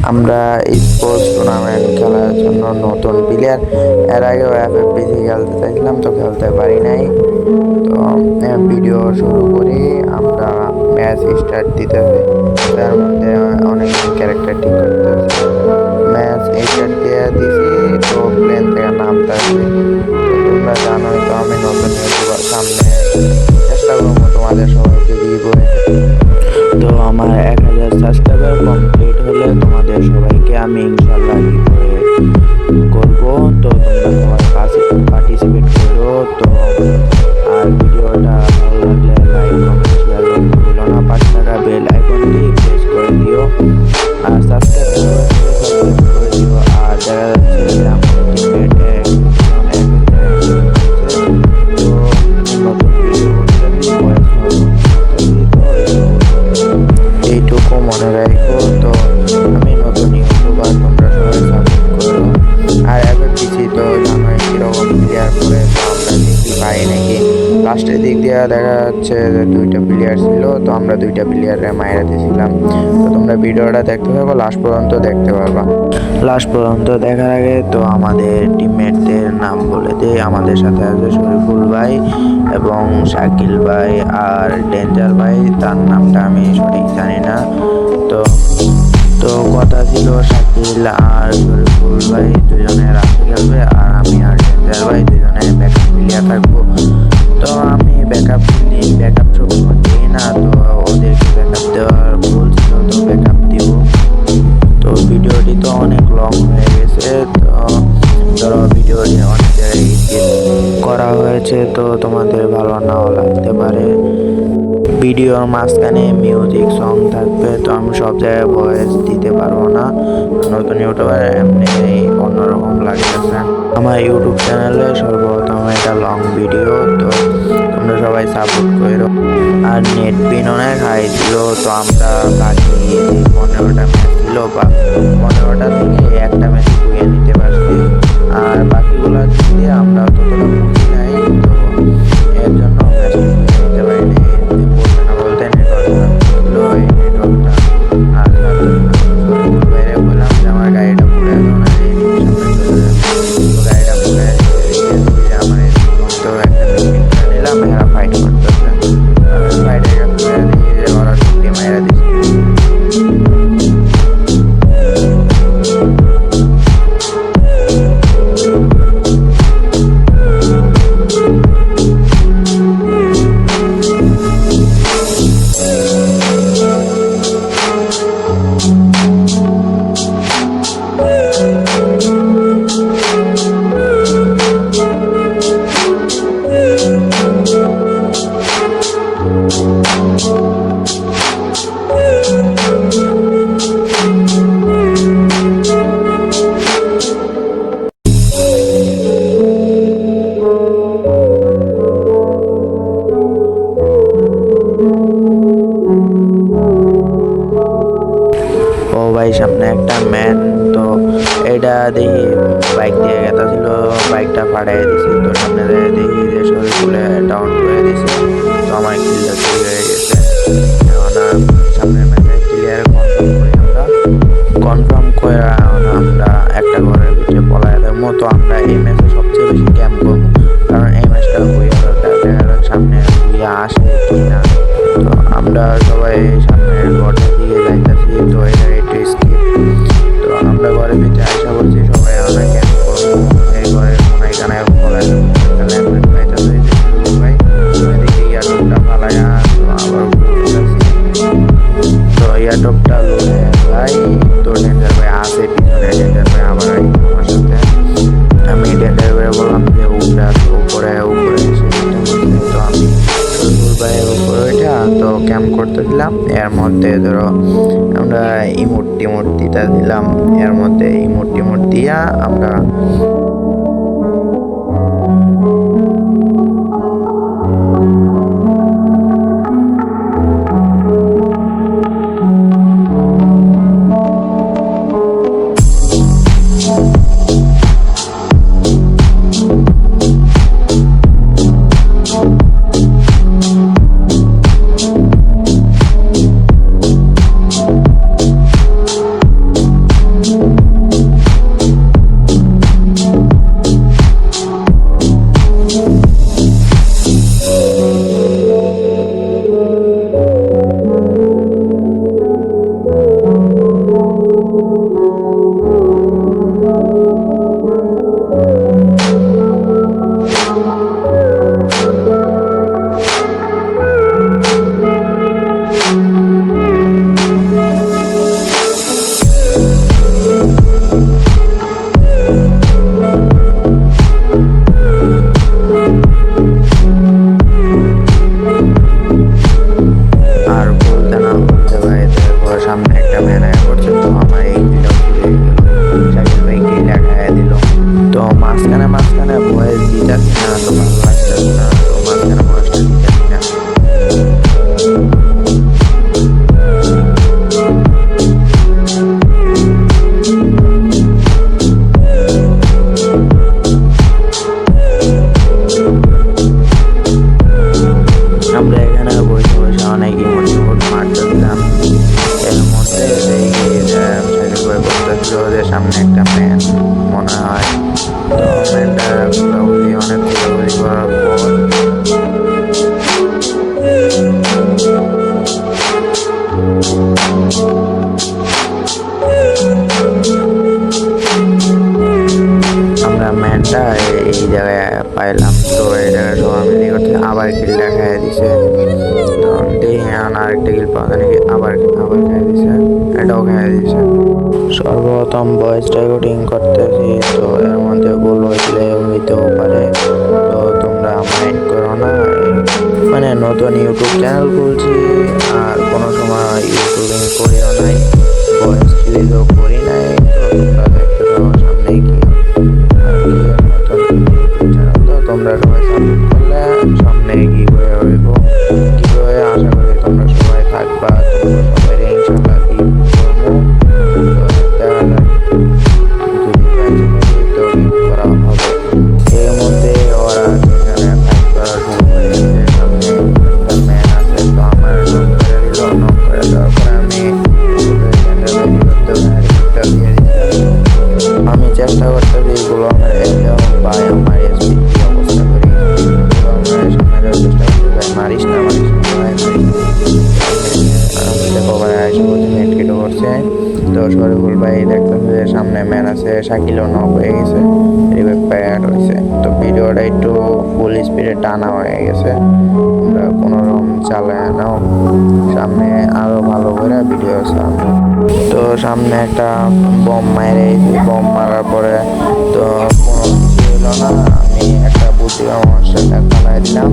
আমরা sports tournament খেলার জন্য নতুন প্লেয়ার। এর আগেও FFPC খেলতে চাইছিলাম, তো খেলতে পারি নাই। তো ভিডিও শুরু করি, আমরা ম্যাচ স্টার্ট দিতেছি। তার মধ্যে অনেক ক্যারেক্টার ঠিক করতেছি। ম্যাচ স্টার্ট দিয়ে দিছি, তো প্লেন থেকে নামতেছি। তো তোমরা জানোই তো আমি নতুন ইউটিউবার, সামনে চেষ্টা করবো তোমাদের সবাইকে দিব। তো আমার 1000 সাবস্ক্রাইবার কমপ্লিট হলে তোমাদের সবাইকে আমি ইনশাল্লাহ করবো। তো তোমরা সবাই পার্টিসিপেট করো। তো আর ভিডিওটা ভালো লাগলে লাইক কমেন্ট শেয়ার করতে ভুলো না। 5 টাকা বেল আইকনটি প্রেস করে দিও আর সাবস্ক্রাইব করে দিও। আর দেখা যাচ্ছে আমার টিমমেটে এইটুকু মনে রাখো। তো আমি নতুন ইউটিউবার, তোমরা সবাই সাপোর্ট করো। আর FFPC তো জানোই কিরকম প্লেয়ার করে, তো আমরা দেখি পাই নাকি। লাস্টের দিক দিয়ে দেখা যাচ্ছে যে 2টা প্লেয়ার ছিল, তো আমরা 2টা প্লেয়ারে মাইরা দিয়েছিলাম। তো তোমরা ভিডিওটা দেখতে থাকো, লাস্ট পর্যন্ত দেখতে পারবা। লাস্ট পর্যন্ত দেখার আগে তো আমাদের টিমমেটদের নাম বলে দিই। আমাদের সাথে আছে শরীফুল ভাই এবং শাকিল ভাই আর ডেঞ্জার ভাই, তার নামটা আমি সঠিক জানি না। তো তো কথা ছিল শাকিল আর শরীফুল ভাই দুজনে রাশে খেলবে, আর আমি আর ডেঞ্জার ভাই দুজনে ব্যাকআপ প্লেয়ার থাকবো। তো আমি ব্যাকআপ সবসময় দিই না, তো ওদেরকে ব্যাকআপ দেওয়ার বলছিল, তো ব্যাকআপ দিব। তো ভিডিওটি তো অনেক লং হয়ে গেছে, তো ধরো ভিডিওটি অনেক জায়গায় করা হয়েছে, তো তোমাদের ভালো নাও লাগতে পারে। ভিডিওর মাঝখানে মিউজিক সং থাকবে, তো আমি সব জায়গায় ভয়েস দিতে পারবো না। নতুন ইউটিউবার এমনি অন্যরকম লাগতেছে। আমার ইউটিউব চ্যানেলে সর্বপ্রথম একটা লং ভিডিও, তো তোমরা সবাই সাপোর্ট করো। আর নেট পিন অনেক হাই ছিল, তো আমরা বাকি 15টা ম্যাচ ছিল, বা 15টা থেকে একটা ম্যাচ বুঝিয়ে নিতে পারছি। আর বাকিগুলো দিয়ে আমরা ততটা বুঝি নাই, তো এর জন্য ম্যাচ নিতে পারিনি। বলতে নেটওয়ার্কটা আর বাইরে বললাম যে আমার গাড়িটা পুড়ে গেল না, গাড়িটা পুড়ে আমার তো একটা নিলাম, এরা ফাইট করতেছে। ফাইটে গেছে ওরা ছুটি মাইরা দিচ্ছে। ও ভাই সামনে একটা ম্যান, তো এটা দেখি বাইক দিয়ে গেছিল, বাইকটা ফাটাই দিছি। তো সামনে দেখি যে শরীরগুলো ডাউন করে দিছে, তো আমার কিলটা চলে হয়ে গেছে। এখন সামনের ম্যাচে ক্লিয়ার কনফার্ম করে আমরা একটা ঘরের ভিতরে পলায় দেবো। তো আমরা এই ম্যাচে সবচেয়ে বেশি ক্যাম্প করবো, কারণ এই ম্যাচটা হয়ে দেখা যাক সামনে হইয়া আসে কিনা। তো আমরা সবাই সামনের ঘরের দিকে যাইতেছি, তো এটা একটু স্কিপ। তো আমরা ঘরের ভিতরে আসা বলছি, সবাই আমরা ক্যাম্প করবো এই ঘরের কোনায় কানায় পলায় দেবো। ভাই এদিকে ইয়ারটপটা ফালাইয়া, তো আবার তো ইয়ারটপটা লোনে ভাই, তো ডেঞ্জার ভাই আসে পিছনে। ডেঞ্জার ভাই আবার আমার সাথে, আমি ডেঞ্জার ভাই বললাম যে উপরে এসে, তো আমি ভাইয়ের উপরে ওইটা তো ক্যাম্প করতেছিলাম। এর মধ্যে ধরো আমরা ইমোট দিতে দিলাম, এর মধ্যে ইমোট দিয়া আমরা ছিল যে সামনে একটা ম্যান মনে হয়। তো ম্যানটা ঘোরাঘুরি অনেক ঘোরাঘুরি করার পর আমরা ম্যানটা এই জায়গায় পাইলাম। তো এই জায়গায় সবাই মিলে করতে আবার কিলটা খাইয়ে দিছে। তো দেখি আরেকটা কিল পাওয়া যায় নাকি, আবার আবার খাইয়ে দিছে, এটাও খাইয়ে দিছে। সর্বপ্রথম ভয়েস রেকর্ডিং করতেছি, তো এর মধ্যে ভুল হইতেও পারে, তো তোমরা মাইন্ড করো না। মানে নতুন ইউটিউব চ্যানেল খুলছি আর কোনো সময় ইউটিউবিং করিও নাই, ভয়েস ক্লিকও করি নাই। তো তোমরা দেখতে পাবো সামনে কি তো তোমরা সবাই সাপোর্ট করলে সামনে কি হয়ে হইব, কি হয়ে আশা করি তোমরা সবাই থাকবা। তোমরা সবাই ইনশাল্লাহ কি করবো, তো দেখা যাক যদি তো করা হবে। এর মধ্যে ওরা সেখানে ফাইট করা শুরু করে দিয়েছে। সামনে একটা ম্যান আছে, তো আমার নক করে দিল। নক করে দেওয়ার পরে আমি চেষ্টা করতেছি এগুলো আমার ভাই আমার এসপি কি অবস্থা করি আমার চেষ্টা করতে ভাই মারিস না ভাই দেখো ভাই আইসা নেট কেটে করছে। তো শরীফুল ভাই দেখতেছে যে সামনে ম্যান আছে, শাকিলও নক হয়ে গেছে, রিভাইভ প্যাড হয়েছে। তো ভিডিওটা একটু ফুল স্পিডে টানা হয়ে গেছে, তোমরা কোনোরকম চালায় নাও, সামনে আরো ভালো করে ভিডিও সামনে। তো সামনে একটা বম মারে, বম মারার পরে তো কোনো কিছু হলো না, আমি একটা বুদ্ধি আমার সাথে পালাই দিলাম।